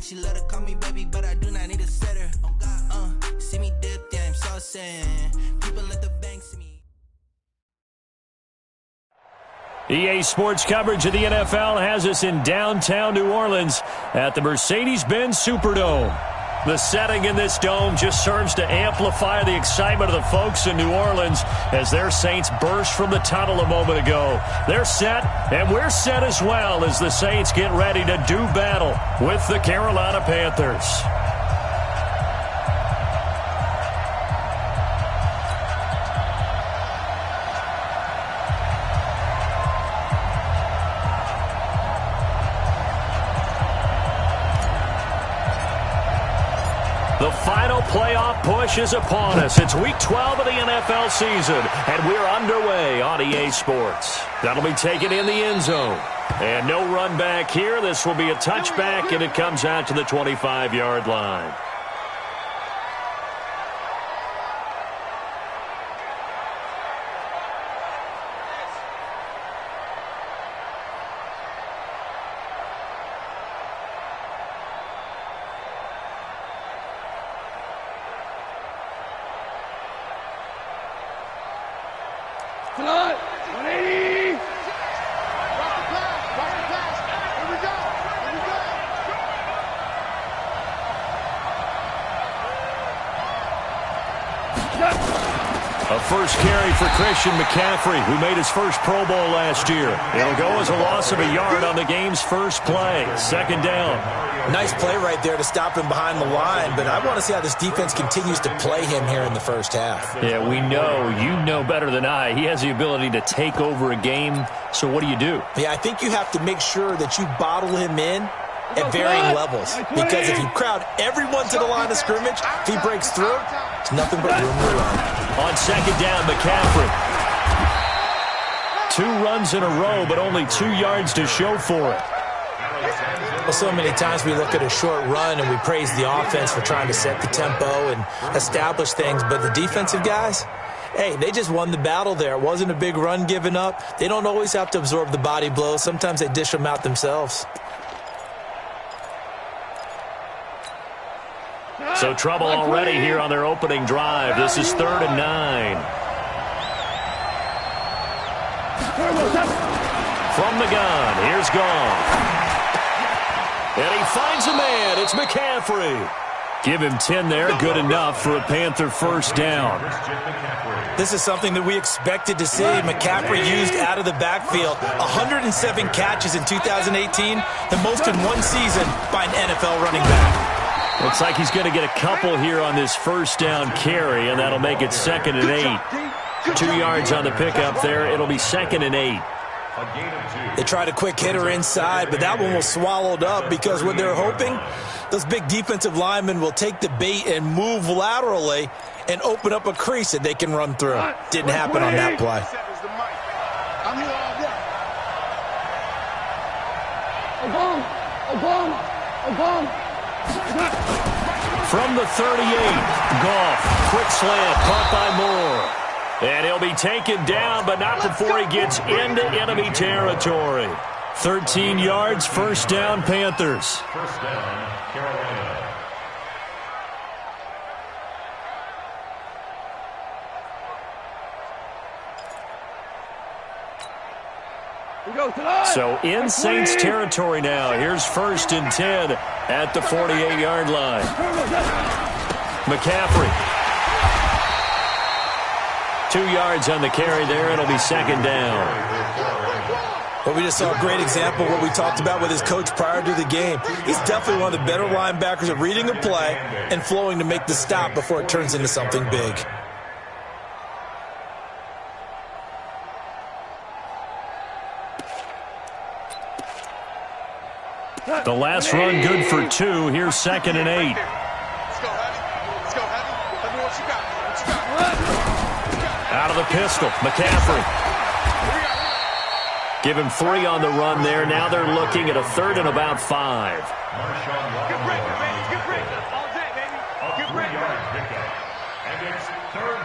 She let her call me baby, but I do not need a setter. See me dip, yeah, I'm saucing. People at the bank see me. EA Sports coverage of the NFL has us in downtown New Orleans at the Mercedes-Benz Superdome. The setting in this dome just serves to amplify the excitement of the folks in New Orleans as their Saints burst from the tunnel a moment ago. They're set, and we're set as well as the Saints get ready to do battle with the Carolina Panthers. The final playoff push is upon us. It's Week 12 of the NFL season, and we're underway on EA Sports. That'll be taken in the end zone. And no run back here. This will be a touchback, and it comes out to the 25-yard line. A first carry for Christian McCaffrey, who made his first Pro Bowl last year. It'll go as a loss of a yard on the game's first play. Second down. Nice play right there to stop him behind the line, but I want to see how this defense continues to play him here in the first half. Yeah, we know. You know better than I. He has the ability to take over a game, so what do you do? Yeah, I think you have to make sure that you bottle him in at varying levels, because if you crowd everyone to the line of scrimmage, if he breaks through, it's nothing but room to run. On second down, McCaffrey. 2 runs in a row, but only 2 yards to show for it. Well, so many times we look at a short run and we praise the offense for trying to set the tempo and establish things, but the defensive guys, hey, they just won the battle there. It wasn't a big run given up. They don't always have to absorb the body blows. Sometimes they dish them out themselves. So trouble already here on their opening drive. This is 3rd and 9. From the gun, here's Gone. And he finds a man. It's McCaffrey. Give him 10 there. Good enough for a Panther first down. This is something that we expected to see. McCaffrey used out of the backfield. 107 catches in 2018, the most in one season by an NFL running back. Looks like he's going to get a couple here on this first down carry, and that'll make it 2nd and 8. 2 yards on the pickup there. It'll be 2nd and 8. They tried a quick hitter inside, but that one was swallowed up because what they're hoping, those big defensive linemen will take the bait and move laterally and open up a crease that they can run through. Didn't happen on that play. From the 38, Goff, quick slant, caught by Moore. And he'll be taken down, but not before he gets into enemy territory. 13 yards, first down, Panthers. First down, Carolina. So in Saints territory now. Here's 1st and 10 at the 48-yard line. McCaffrey. 2 yards on the carry there. It'll be 2nd down. Well, we just saw a great example of what we talked about with his coach prior to the game. He's definitely one of the better linebackers at reading a play and flowing to make the stop before it turns into something big. The last run good for 2. Here's 2nd and 8. Let's go, Heavy. Let's go, Heavy. Let me know what you got. Out of the pistol, McCaffrey. Give him 3 on the run there. Now they're looking at a 3rd and about 5. Good break, baby. Good break. All day, baby. Good break. And it's 3rd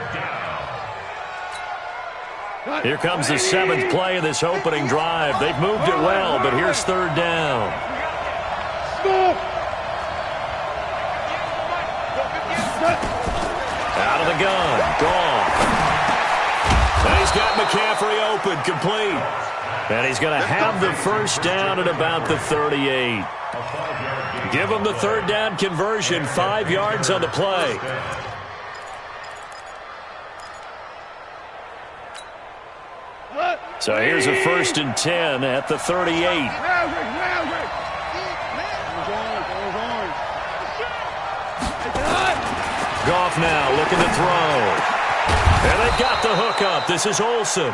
down. Here comes the 7th play of this opening drive. They've moved it well, but here's 3rd down. Out of the gun. Gone. And he's got McCaffrey open. Complete. And he's going to have the first down at about the 38. Give him the third down conversion. 5 yards on the play. So here's a 1st and 10 at the 38. Goff now looking to throw. And they got the hook up. This is Olsen.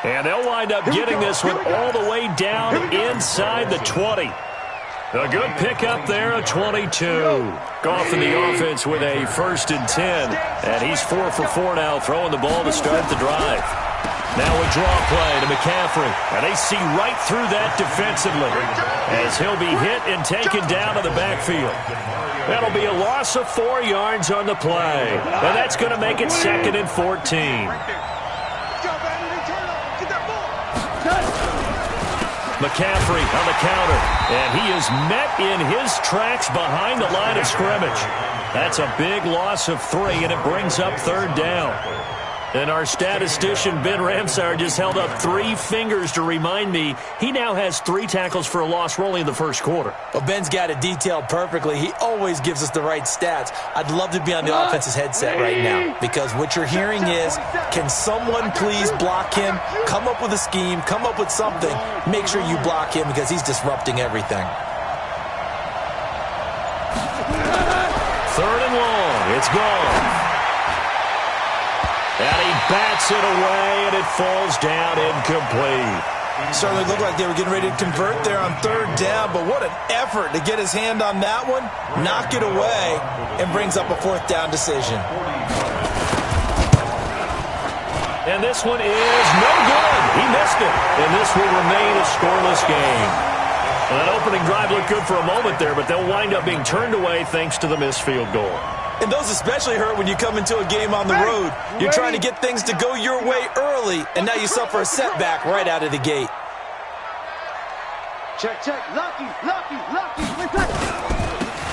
And they'll wind up getting this one all the way down inside the 20. A good pickup there at 22. Goff in the offense with a 1st and 10. And he's 4 for 4 now, throwing the ball to start the drive. Now a draw play to McCaffrey. And they see right through that defensively as he'll be hit and taken down to the backfield. That'll be a loss of 4 yards on the play. And that's going to make it 2nd and 14. McCaffrey on the counter. And he is met in his tracks behind the line of scrimmage. That's a big loss of 3, and it brings up 3rd down. And our statistician, Ben Ramsar, just held up 3 fingers to remind me he now has 3 tackles for a loss. We're only in the first quarter. Well, Ben's got it detailed perfectly. He always gives us the right stats. I'd love to be on the offense's headset right now because what you're hearing is, can someone please block him? Come up with a scheme. Come up with something. Make sure you block him because he's disrupting everything. 3rd and long. It's gone. And he bats it away, and it falls down incomplete. Certainly looked like they were getting ready to convert there on 3rd down, but what an effort to get his hand on that one, knock it away, and brings up a 4th down decision. And this one is no good. He missed it, and this will remain a scoreless game. And that opening drive looked good for a moment there, but they'll wind up being turned away thanks to the missed field goal. And those especially hurt when you come into a game on the road. You're trying to get things to go your way early, and now you suffer a setback right out of the gate. Check. Lucky.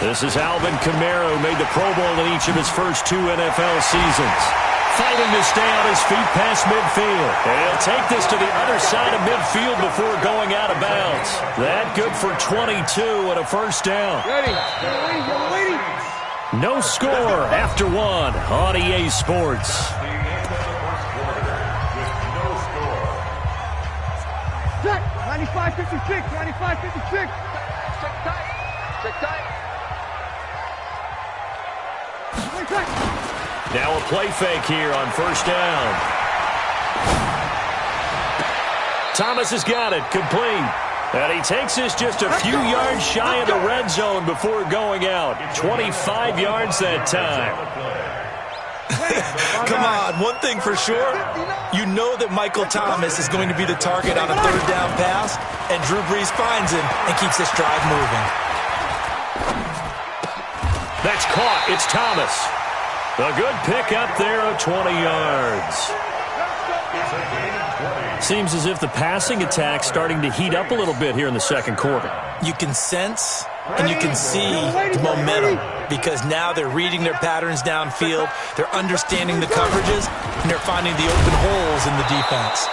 This is Alvin Kamara, who made the Pro Bowl in each of his first 2 NFL seasons. Fighting to stay on his feet past midfield. And he'll take this to the other side of midfield before going out of bounds. That good for 22 and a 1st down. Ready. No score after 1 on EA Sports. Check. 95-56. Check tight. Now a play fake here on 1st down. Thomas has got it, complete. And he takes this just a few yards shy of the red zone before going out. 25 yards that time. Come on, one thing for sure, you know that Michael Thomas is going to be the target on a 3rd down pass, and Drew Brees finds him and keeps this drive moving. That's caught. It's Thomas. A good pick up there of 20 yards. Seems as if the passing attack's starting to heat up a little bit here in the 2nd quarter. You can sense and you can see the momentum because now they're reading their patterns downfield, they're understanding the coverages, and they're finding the open holes in the defense.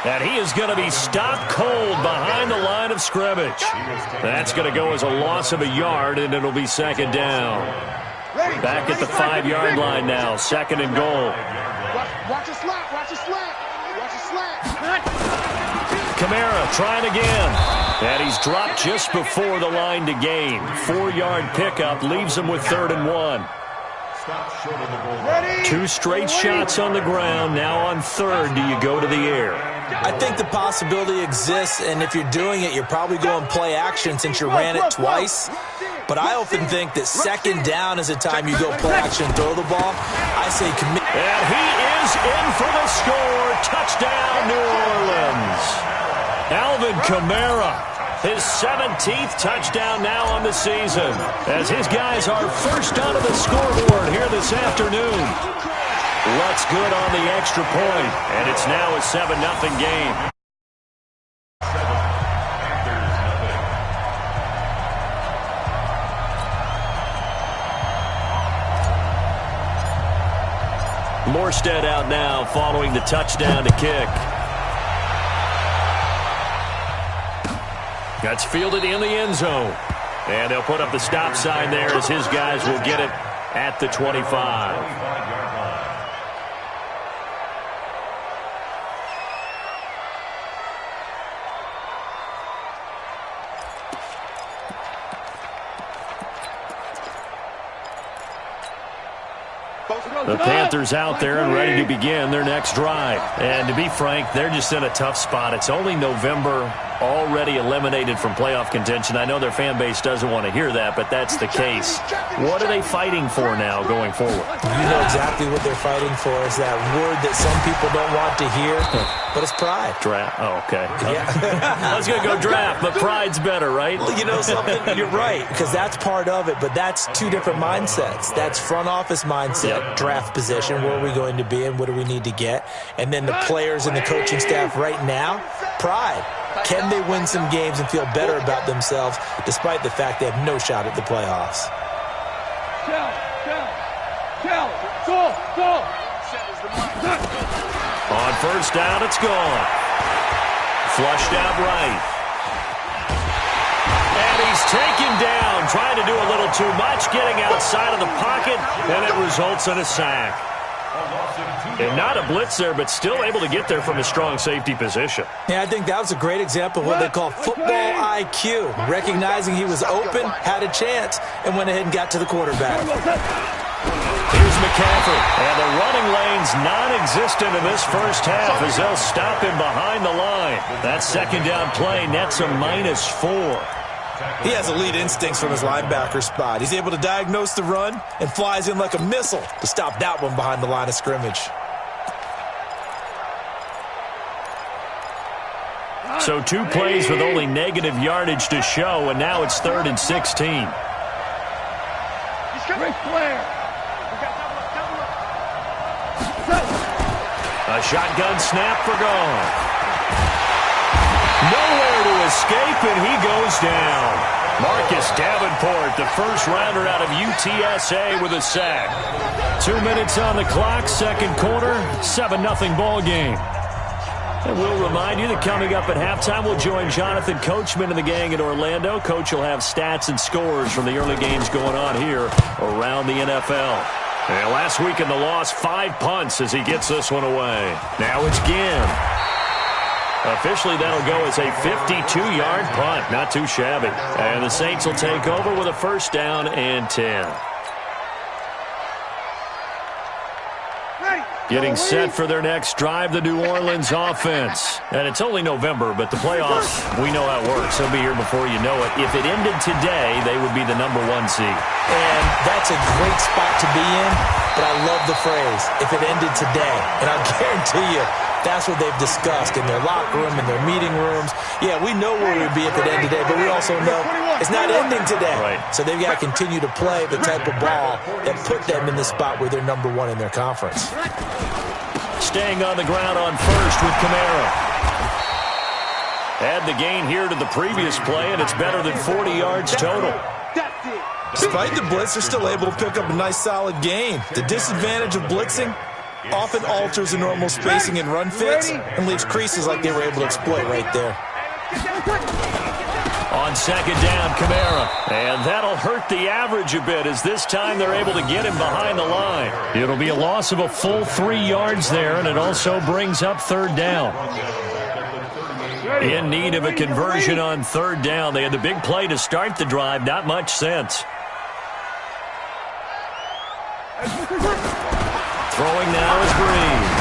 And he is going to be stopped cold behind the line of scrimmage. That's going to go as a loss of a yard, and it'll be 2nd down. Back at the 5-yard line now, 2nd and goal. Watch a slant. Kamara trying again. And he's dropped just before the line to gain. 4-yard pickup leaves him with 3rd and 1. 2 straight shots on the ground. Now on 3rd, do you go to the air? I think the possibility exists, and if you're doing it, you're probably going play action since you ran it twice. But I often think that 2nd down is a time you go play action and throw the ball. I say commit. And he is in for the score. Touchdown, New Orleans. Alvin Kamara, his 17th touchdown now on the season, as his guys are first onto the scoreboard here this afternoon. What's good on the extra point, and it's now a 7-0 game. Morstead out now following the touchdown to kick. That's fielded in the end zone. And they'll put up the stop sign there as his guys will get it at the 25. The Panthers out there and ready to begin their next drive. And to be frank, they're just in a tough spot. It's only November, already eliminated from playoff contention. I know their fan base doesn't want to hear that, but that's the case. What are they fighting for now going forward? You know exactly what they're fighting for. Is that word that some people don't want to hear, but it's pride. Draft. Oh, okay. Yeah. I was going to go draft, but pride's better, right? Well, you know something? You're right, because that's part of it, but that's two different mindsets. That's front office mindset, draft position, where are we going to be and what do we need to get? And then the players and the coaching staff right now, pride. Can they win some games and feel better about themselves despite the fact they have no shot at the playoffs? On first down, it's gone. Flushed out right. And he's taken down, trying to do a little too much, getting outside of the pocket, and it results in a sack. And not a blitz there, but still able to get there from a strong safety position. Yeah, I think that was a great example of what they call football IQ. Recognizing he was open, had a chance, and went ahead and got to the quarterback. Here's McCaffrey, and the running lane's non-existent in this first half as they'll stop him behind the line. That second down play nets a -4. He has elite instincts from his linebacker spot. He's able to diagnose the run and flies in like a missile to stop that one behind the line of scrimmage. So 2 plays with only negative yardage to show, and now it's 3rd and 16. A shotgun snap for gone. Nowhere to escape, and he goes down. Marcus Davenport, the first rounder out of UTSA with a sack. 2 minutes on the clock, second quarter, 7-0 ball game. And we'll remind you that coming up at halftime, we'll join Jonathan Coachman and the gang in Orlando. Coach will have stats and scores from the early games going on here around the NFL. And last week in the loss, 5 punts as he gets this one away. Now it's Ginn. Officially, that'll go as a 52-yard punt. Not too shabby. And the Saints will take over with a first down and 10. Getting set for their next drive, the New Orleans offense. And it's only November, but the playoffs, we know how it works. They'll be here before you know it. If it ended today, they would be the #1 seed. And that's a great spot to be in, but I love the phrase, if it ended today. And I guarantee you, that's what they've discussed in their locker room, in their meeting rooms. Yeah, we know where we'd be if it ended today, but we also know it's not ending today. Right. So they've got to continue to play the type of ball that put them in the spot where they're #1 in their conference. Staying on the ground on first with Kamara. Add the gain here to the previous play, and it's better than 40 yards total. Despite the blitz, they're still able to pick up a nice, solid gain. The disadvantage of blitzing often alters the normal spacing and run fits and leaves creases like they were able to exploit right there. On second down, Kamara. And that'll hurt the average a bit as this time they're able to get him behind the line. It'll be a loss of a full 3 yards there, and it also brings up third down. In need of a conversion on third down. They had the big play to start the drive. Not much sense. Throwing now is Breeze.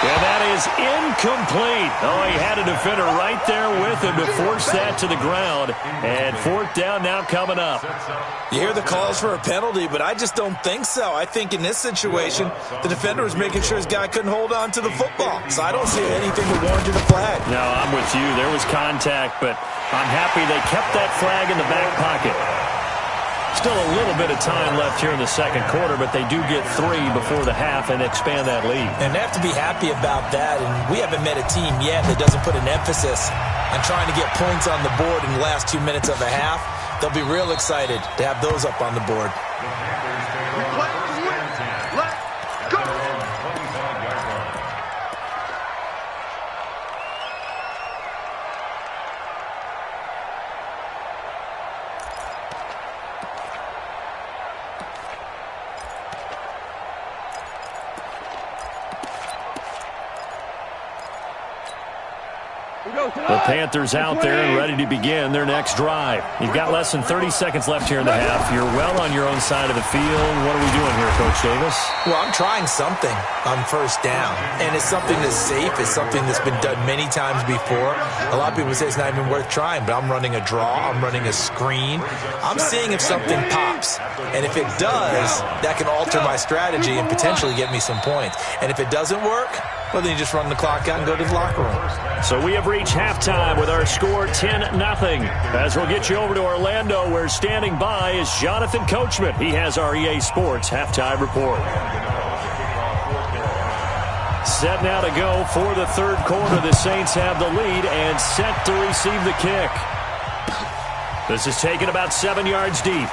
And that is incomplete. Oh, he had a defender right there with him to force that to the ground. And fourth down now coming up. You hear the calls for a penalty, but I just don't think so. I think in this situation, the defender was making sure his guy couldn't hold on to the football. So I don't see anything that warranted a flag. No, I'm with you. There was contact, but I'm happy they kept that flag in the back pocket. Still a little bit of time left here in the second quarter, but they do get 3 before the half and expand that lead. And they have to be happy about that. And we haven't met a team yet that doesn't put an emphasis on trying to get points on the board in the last 2 minutes of a half. They'll be real excited to have those up on the board. The Panthers out there and ready to begin their next drive. You've got less than 30 seconds left here in the half. You're well on your own side of the field. What are we doing here, Coach Davis? Well, I'm trying something on first down, and it's something that's safe. It's something that's been done many times before. A lot of people say it's not even worth trying, but I'm running a draw. I'm running a screen. I'm seeing if something pops, and if it does, that can alter my strategy and potentially get me some points. And if it doesn't work, well, then you just run the clock out and go to the locker room. So we have reached halftime with our score 10-0. As we'll get you over to Orlando, where standing by is Jonathan Coachman. He has our EA Sports halftime report. Set now to go for the third quarter. The Saints have the lead and set to receive the kick. This is taken about 7 yards deep.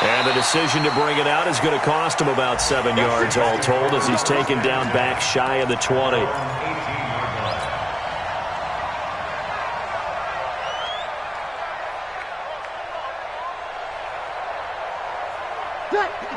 And the decision to bring it out is going to cost him about 7 yards all told, as he's taken down back shy of the 20.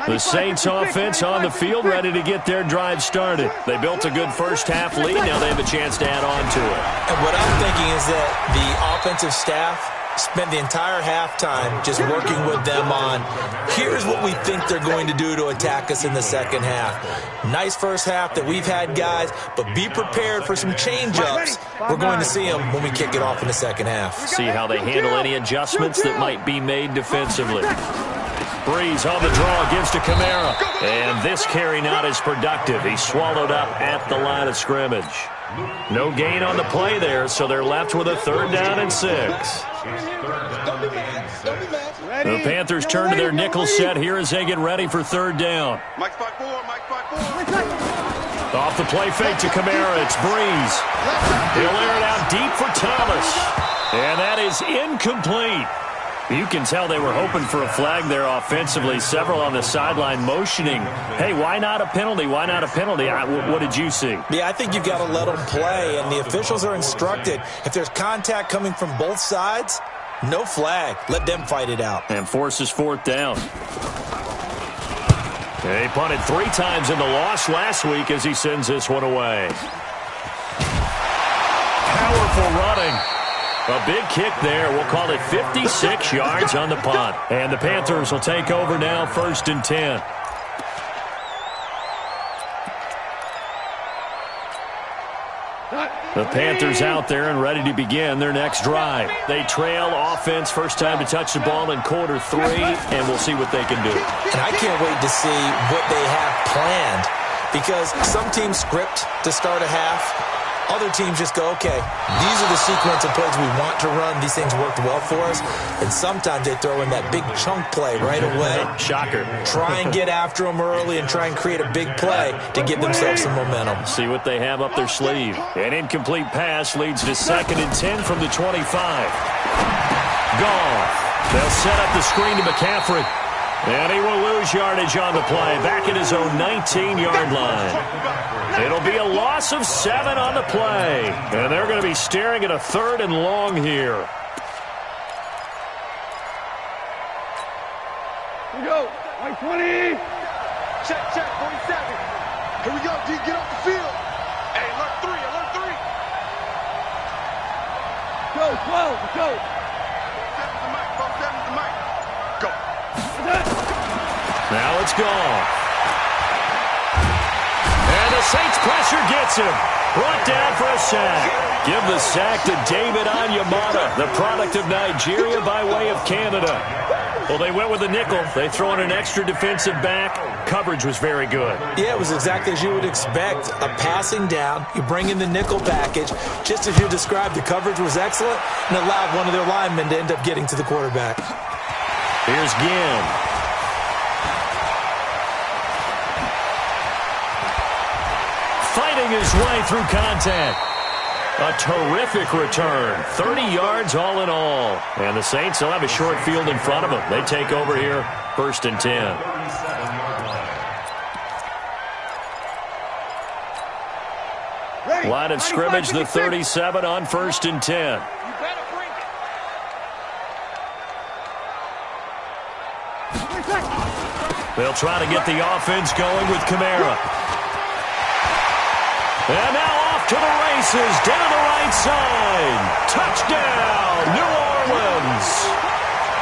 The Saints offense on the field, ready to get their drive started. They built a good first half lead. Now they have a chance to add on to it. And what I'm thinking is that the offensive staff spent the entire halftime just working with them on, here's what we think they're going to do to attack us in the second half. Nice first half that we've had, guys, but be prepared for some change-ups. We're going to see them when we kick it off in the second half. See how they handle any adjustments that might be made defensively. Breeze on the draw, gives to Kamara. And this carry not as productive. He's swallowed up at the line of scrimmage. No gain on the play there, so they're left with a 3rd down and 6. The Panthers turn to their nickel set here as they get ready for 3rd down. Off the play fake to Kamara, it's Breeze. He'll air it out deep for Thomas. And that is incomplete. You can tell they were hoping for a flag there offensively. Several on the sideline motioning, hey, why not a penalty? Why not a penalty? What did you see? Yeah, I think you've got to let them play, and the officials are instructed, if there's contact coming from both sides, no flag. Let them fight it out. And forces 4th down. He punted 3 times in the loss last week as he sends this one away. Powerful running. A big kick there. We'll call it 56 yards on the punt. And the Panthers will take over now, 1st and 10. The Panthers out there and ready to begin their next drive. They trail offense, first time to touch the ball in quarter 3, and we'll see what they can do. And I can't wait to see what they have planned, because some teams script to start a half. Other teams just go, okay, these are the sequence of plays we want to run. These things worked well for us. And sometimes they throw in that big chunk play right away. Shocker. Try and get after them early and try and create a big play to give themselves some momentum. See what they have up their sleeve. An incomplete pass leads to 2nd and 10 from the 25. Goff. They'll set up the screen to McCaffrey. And he will lose yardage on the play, back at his own 19-yard line. It'll be a loss of 7 on the play. And they're going to be staring at a 3rd and long here. Here we go. White 20. Check, 47. Here we go, D. Get off the field. Hey, alert 3. Go, 12, go. 7's the mic, 7's the mic. Go. Now it's gone. And the Saints pressure gets him. Brought down for a sack. Give the sack to David Onyemata, the product of Nigeria by way of Canada. Well, they went with a nickel. They throw in an extra defensive back. Coverage was very good. Yeah, it was exactly as you would expect. A passing down. You bring in the nickel package. Just as you described, the coverage was excellent and allowed one of their linemen to end up getting to the quarterback. Here's Ginn. Fighting his way through contact. A terrific return. 30 yards all in all. And the Saints will have a short field in front of them. They take over here, 1st and 10. Line of scrimmage, the 37 on 1st and 10. They'll try to get the offense going with Kamara. And now off to the races, down the right side. Touchdown, New Orleans.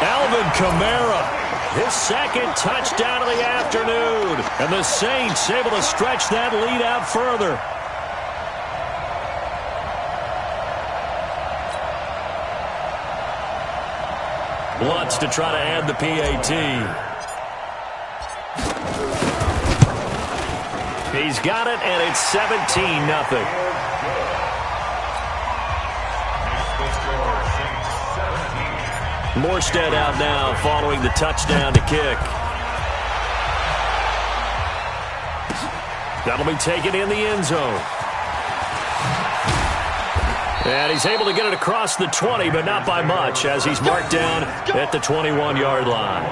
Alvin Kamara, his second touchdown of the afternoon. And the Saints able to stretch that lead out further. Lutz to try to add the PAT. He's got it, and it's 17-0. Morstead out now following the touchdown to kick. That'll be taken in the end zone. And he's able to get it across the 20, but not by much, as he's marked down at the 21-yard line.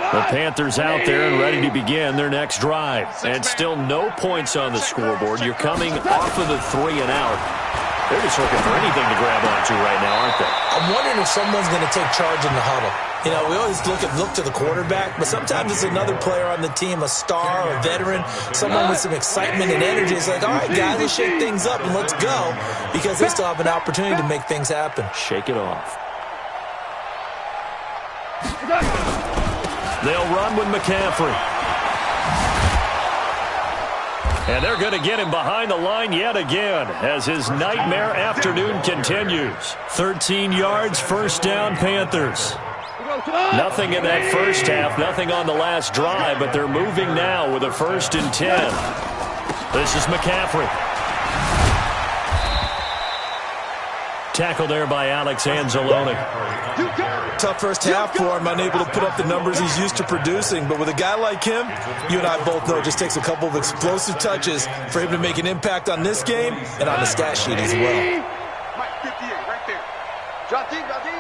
The Panthers out there and ready to begin their next drive. And still no points on the scoreboard. You're coming off of the 3 and out. They're just looking for anything to grab onto right now, aren't they? I'm wondering if someone's going to take charge in the huddle. You know, we always look to the quarterback, but sometimes it's another player on the team, a star, a veteran, someone with some excitement and energy. It's like, all right, guys, let's shake things up and let's go, because they still have an opportunity to make things happen. Shake it off. They'll run with McCaffrey. And they're going to get him behind the line yet again as his nightmare afternoon continues. 13 yards, first down, Panthers. Nothing in that first half, nothing on the last drive, but they're moving now with a 1st and 10. This is McCaffrey. Tackled there by Alex Anzalone. Tough first half for him, unable to put up the numbers he's used to producing. But with a guy like him, you and I both know it just takes a couple of explosive touches for him to make an impact on this game and on the stat sheet as well. Mike 58, right there. Drop deep, drop deep.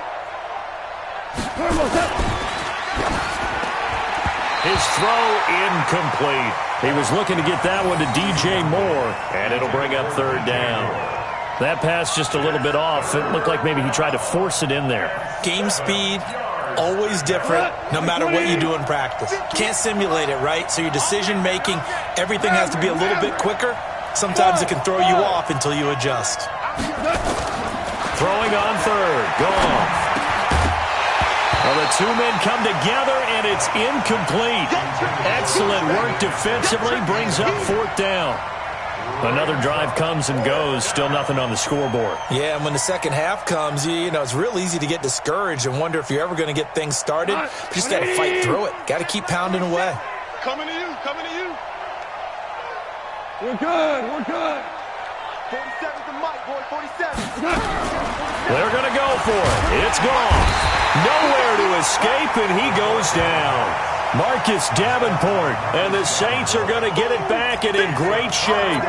His throw incomplete. He was looking to get that one to DJ Moore, and it'll bring up 3rd down. That pass just a little bit off. It looked like maybe he tried to force it in there. Game speed, always different, no matter what you do in practice. Can't simulate it, right? So your decision-making, everything has to be a little bit quicker. Sometimes it can throw you off until you adjust. Throwing on 3rd. Goff. Well, the two men come together, and it's incomplete. Excellent work defensively, brings up 4th down. Another drive comes and goes, still nothing on the scoreboard. Yeah, and when the second half comes, you know, it's real easy to get discouraged and wonder if you're ever going to get things started. You just got to fight through it. Got to keep pounding away. Coming to you, coming to you. We're good, we're good. 47 to Mike, boy, 47. They're going to go for it. It's gone. Nowhere to escape, and he goes down. Marcus Davenport, and the Saints are going to get it back and in great shape.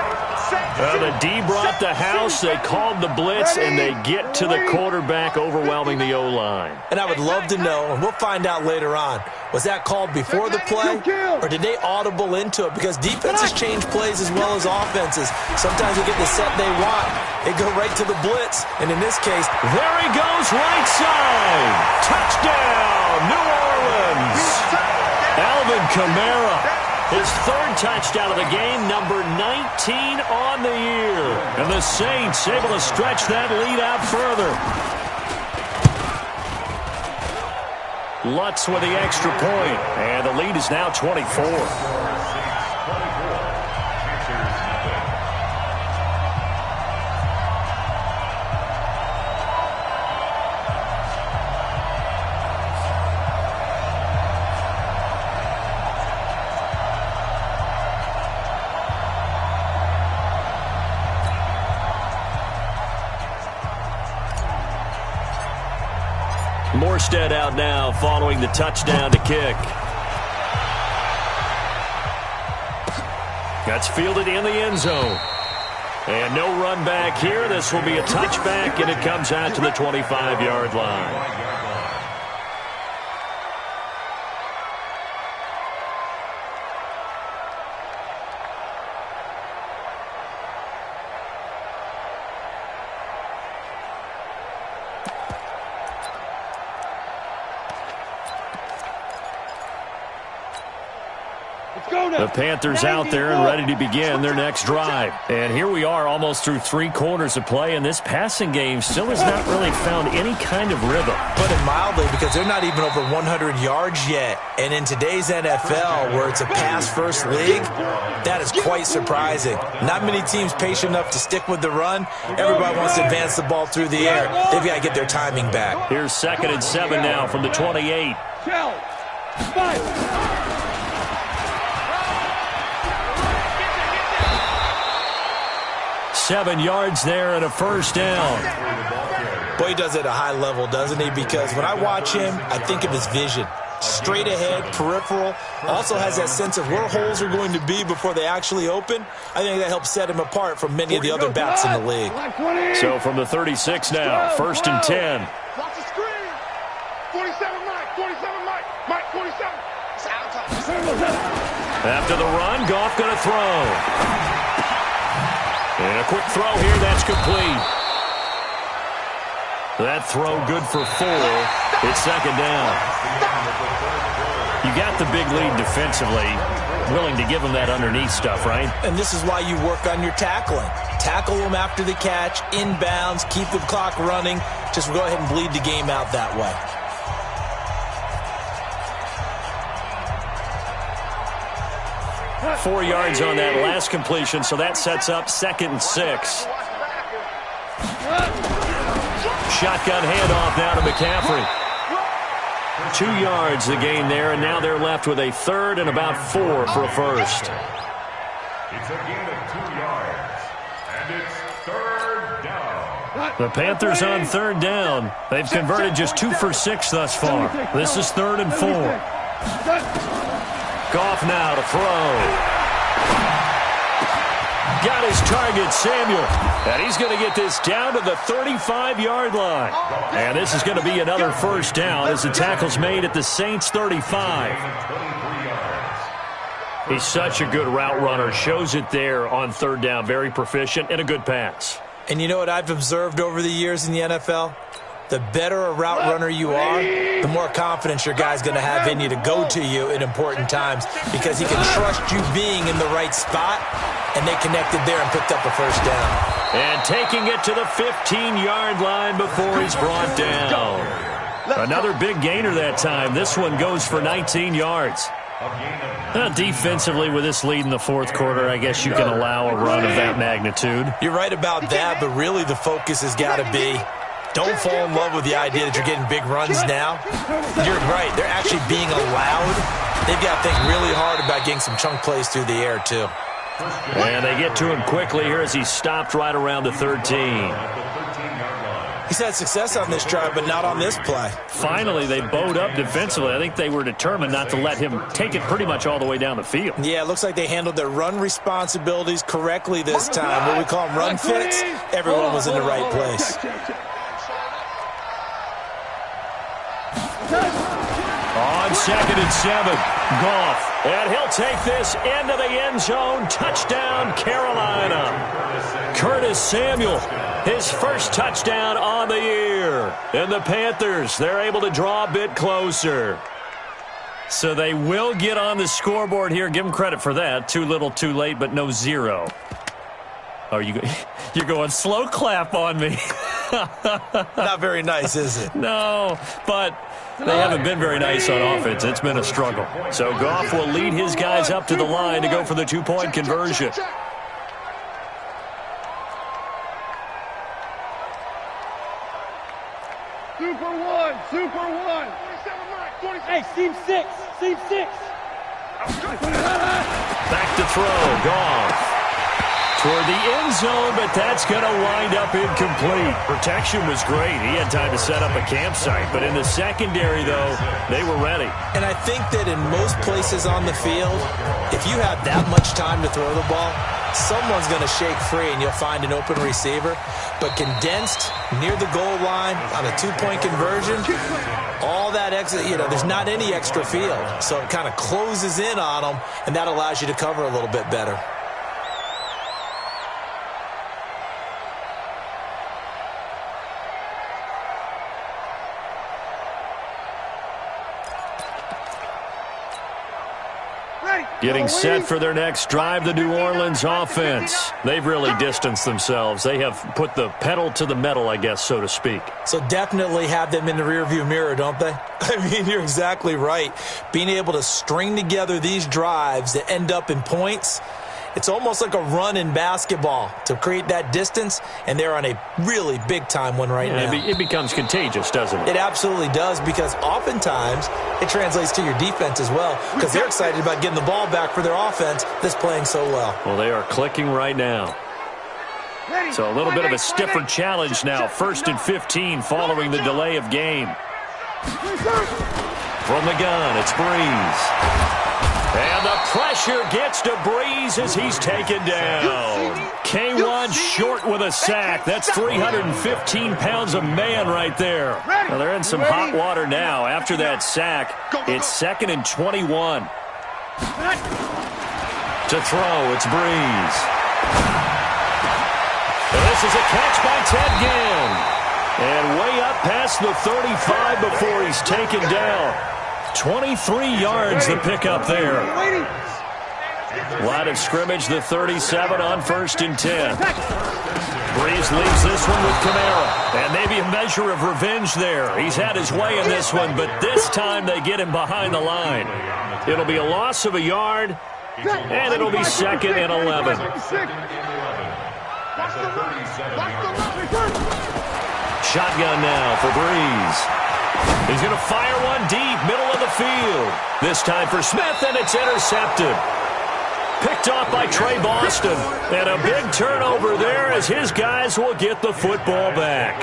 The D brought the house, they called the blitz, and they get to the quarterback, overwhelming the O-line. And I would love to know, and we'll find out later on, was that called before the play, or did they audible into it? Because defenses change plays as well as offenses. Sometimes they get the set they want. They go right to the blitz, and in this case, there he goes, right side. Touchdown, New Orleans. Alvin Kamara, his 3rd touchdown of the game, number 19 on the year. And the Saints able to stretch that lead out further. Lutz with the extra point, and the lead is now 24. Morstead out now following the touchdown to kick. That's fielded in the end zone. And no run back here. This will be a touchback, and it comes out to the 25-yard line. The Panthers out there and ready to begin their next drive. And here we are almost through 3 quarters of play, and this passing game still has not really found any kind of rhythm. Put it mildly, because they're not even over 100 yards yet. And in today's NFL, where it's a pass-first league, that is quite surprising. Not many teams patient enough to stick with the run. Everybody wants to advance the ball through the air. They've got to get their timing back. Here's 2nd and 7 now from the 28. 7 yards there and a first down. Boy, he does it at a high level, doesn't he? Because when I watch him, I think of his vision. Straight ahead, peripheral. Also has that sense of where holes are going to be before they actually open. I think that helps set him apart from many of the other backs in the league. So from the 36 now, 1st and 10. Watch the screen. 47 Mike, 47 Mike, Mike 47. It's out of time. After the run, Goff going to throw. And a quick throw here, that's complete. That throw good for 4. It's 2nd down. You got the big lead defensively. Willing to give them that underneath stuff, right? And this is why you work on your tackling. Tackle them after the catch, inbounds, keep the clock running. Just go ahead and bleed the game out that way. Four yards on that last completion, so that sets up 2nd and 6. Shotgun handoff now to McCaffrey. 2 yards the gain there, and now they're left with a 3rd and about 4 for a first. It's a gain of 2 yards, and it's 3rd down. The Panthers on 3rd down. They've converted just 2 for 6 thus far. This is 3rd and 4. Goff now to throw. Got his target, Samuel. And he's going to get this down to the 35-yard line. And this is going to be another first down as the tackle's made at the Saints' 35. He's such a good route runner. Shows it there on 3rd down. Very proficient and a good pass. And you know what I've observed over the years in the NFL? The better a route runner you are, the more confidence your guy's going to have in you to go to you in important times, because he can trust you being in the right spot, and they connected there and picked up a first down. And taking it to the 15-yard line before he's brought down. Another big gainer that time. This one goes for 19 yards. Defensively, with this lead in the 4th quarter, I guess you can allow a run of that magnitude. You're right about that, but really the focus has got to be, don't fall in love with the idea that you're getting big runs now. You're right. They're actually being allowed. They've got to think really hard about getting some chunk plays through the air, too. And they get to him quickly here as he stopped right around the 13. He's had success on this drive, but not on this play. Finally, they bowed up defensively. I think they were determined not to let him take it pretty much all the way down the field. Yeah, it looks like they handled their run responsibilities correctly this time. What we call them run fits, everyone was in the right place. On 2nd and 7, Goff. And he'll take this into the end zone. Touchdown, Carolina. Curtis Samuel, his first touchdown on the year. And the Panthers, they're able to draw a bit closer. So they will get on the scoreboard here. Give them credit for that. Too little, too late, but no 0. Oh, you're going slow clap on me. Not very nice, is it? No, but they haven't been very nice on offense. It's been a struggle. So Goff will lead his guys up to the line to go for the 2-point conversion. Super one. Hey, seam 6. Back to throw, Goff. Toward the end zone, but that's going to wind up incomplete. Protection was great. He had time to set up a campsite. But in the secondary, though, they were ready. And I think that in most places on the field, if you have that much time to throw the ball, someone's going to shake free and you'll find an open receiver. But condensed near the goal line on a 2-point conversion, all that extra, there's not any extra field. So it kind of closes in on them, and that allows you to cover a little bit better. Getting set for their next drive, the New Orleans offense. They've really distanced themselves. They have put the pedal to the metal, I guess, so to speak. So definitely have them in the rearview mirror, don't they? I mean, you're exactly right. Being able to string together these drives that end up in points, it's almost like a run in basketball to create that distance, and they're on a really big-time one right now. It becomes contagious, doesn't it? It absolutely does, because oftentimes it translates to your defense as well, because they're excited about getting the ball back for their offense that's playing so well. Well, they are clicking right now. So a little bit of a stiffer challenge now. 1st and 15 following the delay of game. From the gun, it's Breeze. And the pressure gets to Breeze as he's taken down. K1 short with a sack. That's 315 pounds of man right there. Well, they're in some hot water now. After that sack, it's 2nd and 21. To throw, it's Breeze. And this is a catch by Ted Ginn. And way up past the 35 before he's taken down. 23 yards the pickup there. Line of scrimmage, the 37 on 1st and 10. Breeze leaves this one with Kamara. And maybe a measure of revenge there. He's had his way in this one, but this time they get him behind the line. It'll be a loss of a yard, and it'll be 2nd and 11. Shotgun now for Breeze. He's going to fire one deep, middle of the field. This time for Smith, and it's intercepted. Picked off by Trey Boston. And a big turnover there as his guys will get the football back.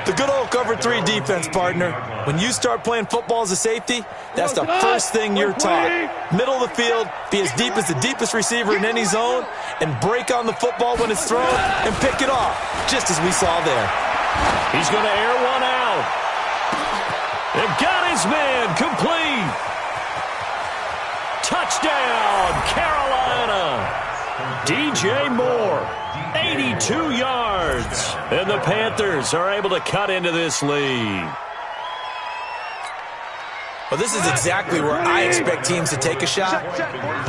The good old cover 3 defense, partner. When you start playing football as a safety, that's the first thing you're taught. Middle of the field, be as deep as the deepest receiver in any zone, and break on the football when it's thrown and pick it off, just as we saw there. He's going to air one out. And got his man complete. Touchdown, Carolina. DJ Moore, 82 yards. And the Panthers are able to cut into this lead. Well, this is exactly where I expect teams to take a shot.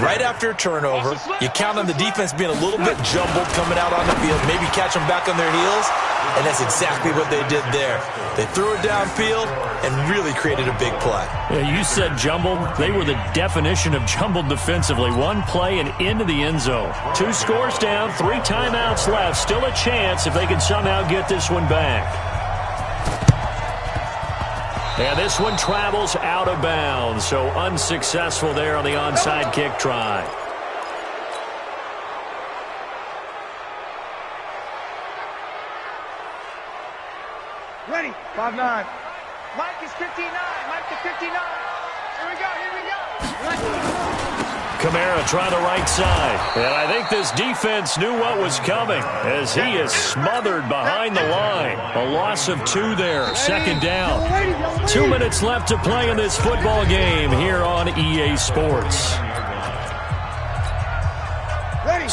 Right after a turnover, you count on the defense being a little bit jumbled coming out on the field, maybe catch them back on their heels, and that's exactly what they did there. They threw it downfield and really created a big play. Yeah, you said jumbled. They were the definition of jumbled defensively. One play and into the end zone. 2 scores down, 3 timeouts left. Still a chance if they can somehow get this one back. And this one travels out of bounds, so unsuccessful there on the onside kick try. Ready. 5-9. Mike is 59. Mike to 59. Here we go. Kamara trying the right side. And I think this defense knew what was coming as he is smothered behind the line. A loss of 2 there. 2nd down. 2 minutes left to play in this football game here on EA Sports.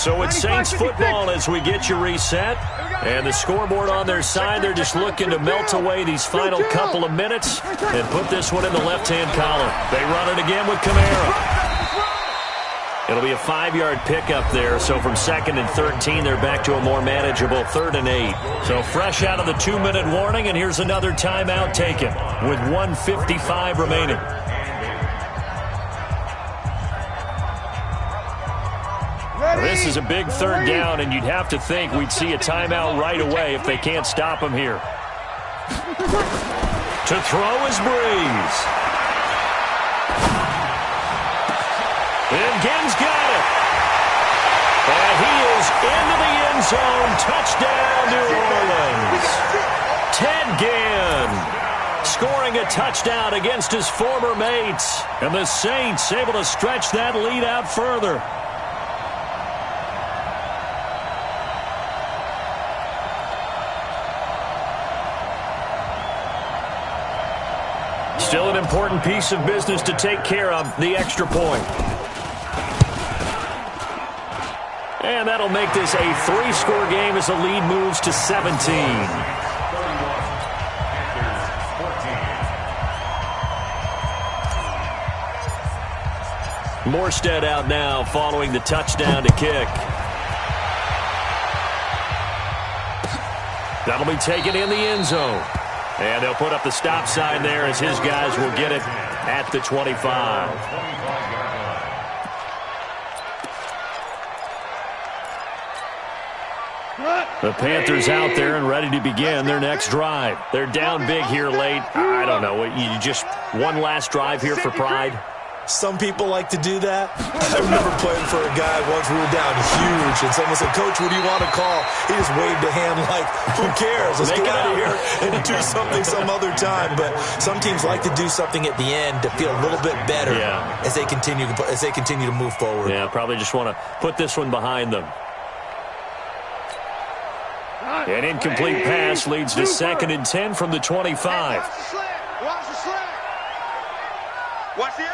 So it's Saints football as we get you reset. And the scoreboard on their side, they're just looking to melt away these final couple of minutes and put this one in the left-hand column. They run it again with Kamara. It'll be a 5-yard pickup there, so from 2nd and 13, they're back to a more manageable 3rd and 8. So fresh out of the 2-minute warning, and here's another timeout taken with 1:55 remaining. This is a big 3rd down, and you'd have to think we'd see a timeout right away if they can't stop him here. To throw is Breeze. And Ginn's got it. And he is into the end zone. Touchdown, New Orleans. Ted Ginn scoring a touchdown against his former mates. And the Saints able to stretch that lead out further. Still an important piece of business to take care of, the extra point. And that'll make this a 3-score game as the lead moves to 17. Morstead out now following the touchdown to kick. That'll be taken in the end zone. And they'll put up the stop sign there as his guys will get it at the 25. The Panthers out there and ready to begin their next drive. They're down big here late. I don't know. You just one last drive here for pride? Some people like to do that. I remember playing for a guy once we were down huge, and someone said, "Coach, what do you want to call?" He just waved a hand like, who cares? Let's get out of here and do something some other time. But some teams like to do something at the end to feel a little bit better as they continue to move forward. Yeah, probably just want to put this one behind them. An incomplete pass leads to 2nd and 10 from the 25. Watch the slant. Watch the slant. Watch the edge.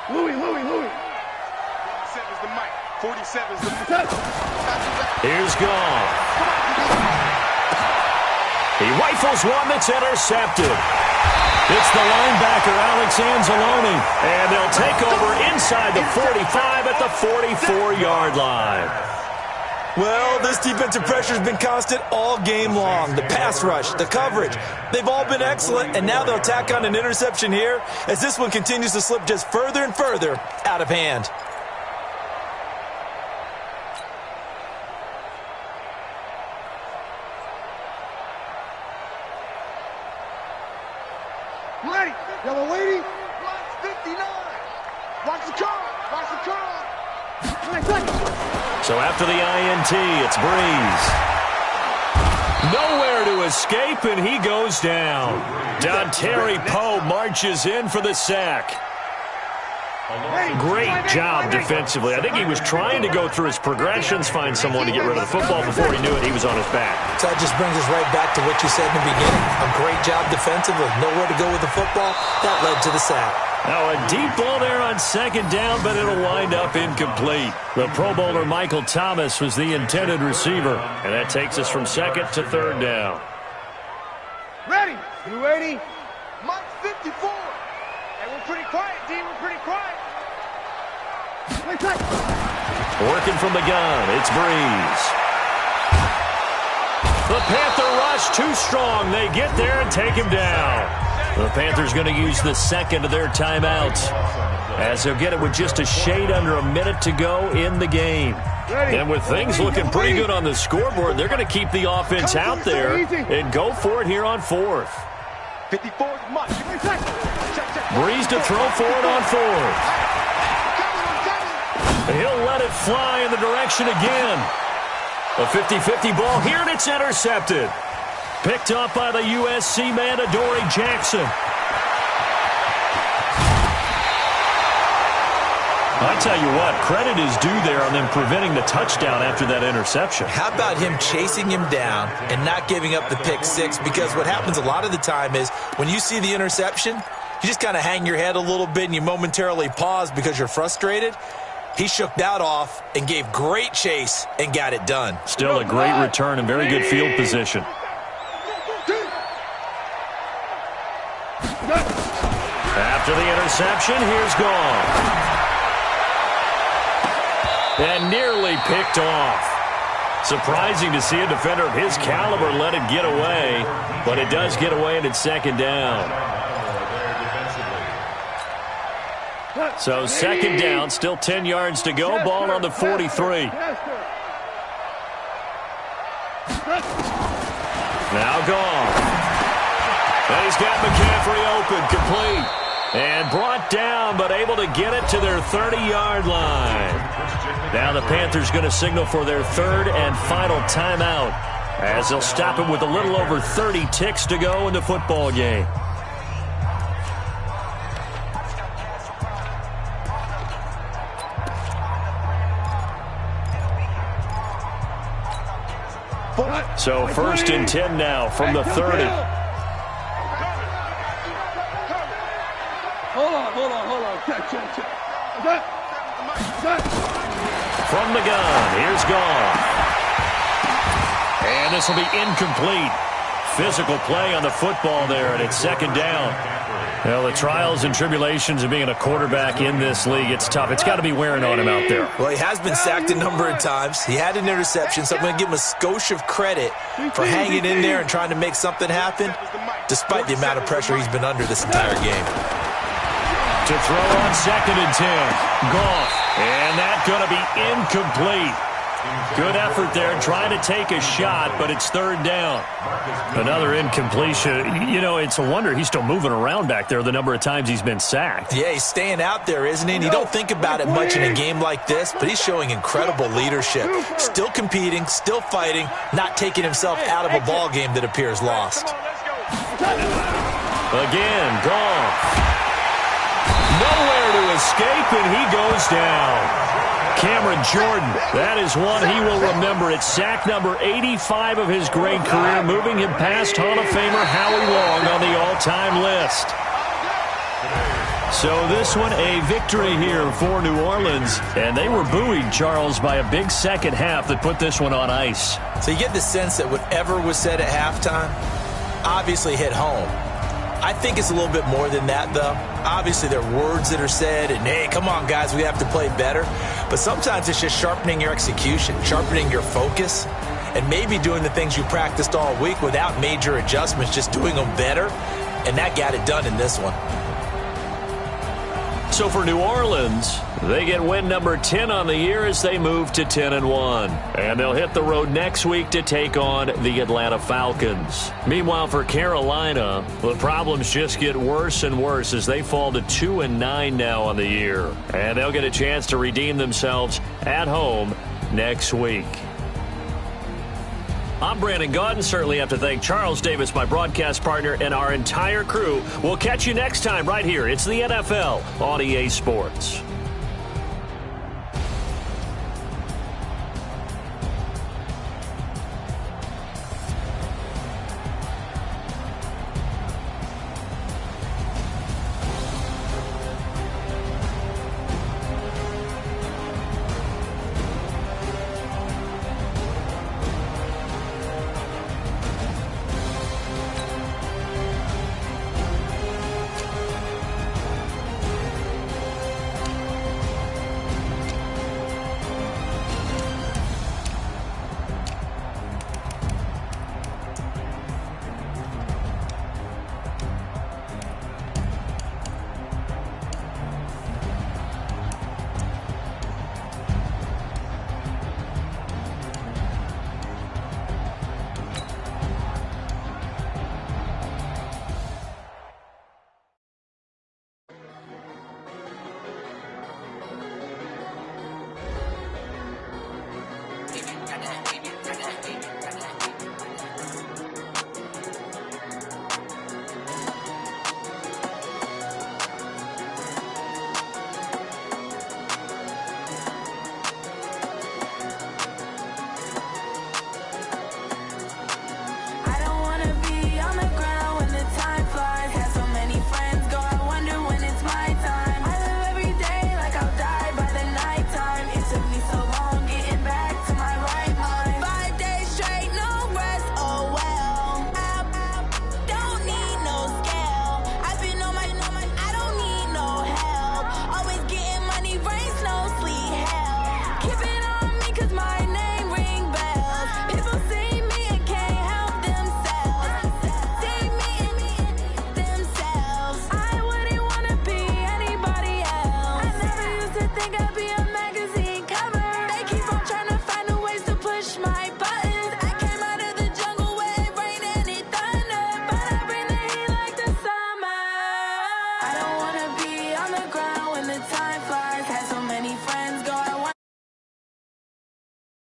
Louis. 47's the mic. 47's the mic. Here's Goff. He rifles one that's intercepted. It's the linebacker, Alex Anzalone. And they'll take over inside the 45 at the 44-yard line. Well, this defensive pressure has been constant all game long. The pass rush, the coverage, they've all been excellent, and now they'll tack on an interception here as this one continues to slip just further and further out of hand. Ready. Yellow lady. Block 59. Watch the curl. Watch the curl. So after the INT, it's Breeze. Nowhere to escape, and he goes down. Dontari Poe marches in for the sack. Great job defensively. I think he was trying to go through his progressions, find someone to get rid of the football. Before he knew it, he was on his back. So that just brings us right back to what you said in the beginning. A great job defensively. Nowhere to go with the football. That led to the sack. Now a deep ball there on 2nd down, but it'll wind up incomplete. The Pro Bowler Michael Thomas was the intended receiver, and that takes us from 2nd to 3rd down. Ready. You ready? Mike 54. Hey, we're pretty quiet, D. We're pretty quiet. Working from the gun, it's Breeze. The Panther rush too strong. They get there and take him down. The Panthers going to use the 2nd of their timeouts as they'll get it with just a shade under a minute to go in the game. And with things looking pretty good on the scoreboard, they're going to keep the offense out there and go for it here on 4th. 54 is much. Breeze to throw for it on 4th. He'll let it fly in the direction again. A 50-50 ball here, and it's intercepted. Picked up by the USC man, Adoree Jackson. I tell you what, credit is due there on them preventing the touchdown after that interception. How about him chasing him down and not giving up the pick 6? Because what happens a lot of the time is when you see the interception, you just kind of hang your head a little bit and you momentarily pause because you're frustrated. He shook that off and gave great chase and got it done. Still a great return and very good field position. After the interception, here's Goff. And nearly picked off. Surprising to see a defender of his caliber let it get away, but it does get away and it's 2nd down. So 2nd down, still 10 yards to go, ball on the 43. Now Goff. And he's got McCaffrey open, complete. And brought down, but able to get it to their 30-yard line. Now the Panthers going to signal for their 3rd and final timeout as they'll stop it with a little over 30 ticks to go in the football game. So 1st and 10 now from the 30. Hold on. Check. From the gun, here's Goff. And this will be incomplete. Physical play on the football there, and it's 2nd down. Well, the trials and tribulations of being a quarterback in this league, it's tough. It's got to be wearing on him out there. Well, he has been sacked a number of times. He had an interception, so I'm going to give him a skosh of credit for hanging in there and trying to make something happen, despite the amount of pressure he's been under this entire game. To throw on 2nd and 10. Goff. And that's going to be incomplete. Good effort there, trying to take a shot, but it's 3rd down. Another incompletion. You know, it's a wonder he's still moving around back there the number of times he's been sacked. Yeah, he's staying out there, isn't he? And you don't think about it much in a game like this, but he's showing incredible leadership. Still competing, still fighting, not taking himself out of a ball game that appears lost. Again, Goff. Nowhere to escape, and he goes down. Cameron Jordan, that is one he will remember. It's sack number 85 of his great career, moving him past Hall of Famer Howie Long on the all-time list. So this one, a victory here for New Orleans. And they were buoyed, Charles, by a big second half that put this one on ice. So you get the sense that whatever was said at halftime obviously hit home. I think it's a little bit more than that, though. Obviously, there are words that are said, and, hey, come on, guys, we have to play better. But sometimes it's just sharpening your execution, sharpening your focus, and maybe doing the things you practiced all week without major adjustments, just doing them better, and that got it done in this one. So for New Orleans, they get win number 10 on the year as they move to 10-1. And they'll hit the road next week to take on the Atlanta Falcons. Meanwhile, for Carolina, the problems just get worse and worse as they fall to 2-9 now on the year. And they'll get a chance to redeem themselves at home next week. I'm Brandon Gaudin. Certainly have to thank Charles Davis, my broadcast partner, and our entire crew. We'll catch you next time right here. It's the NFL on EA Sports.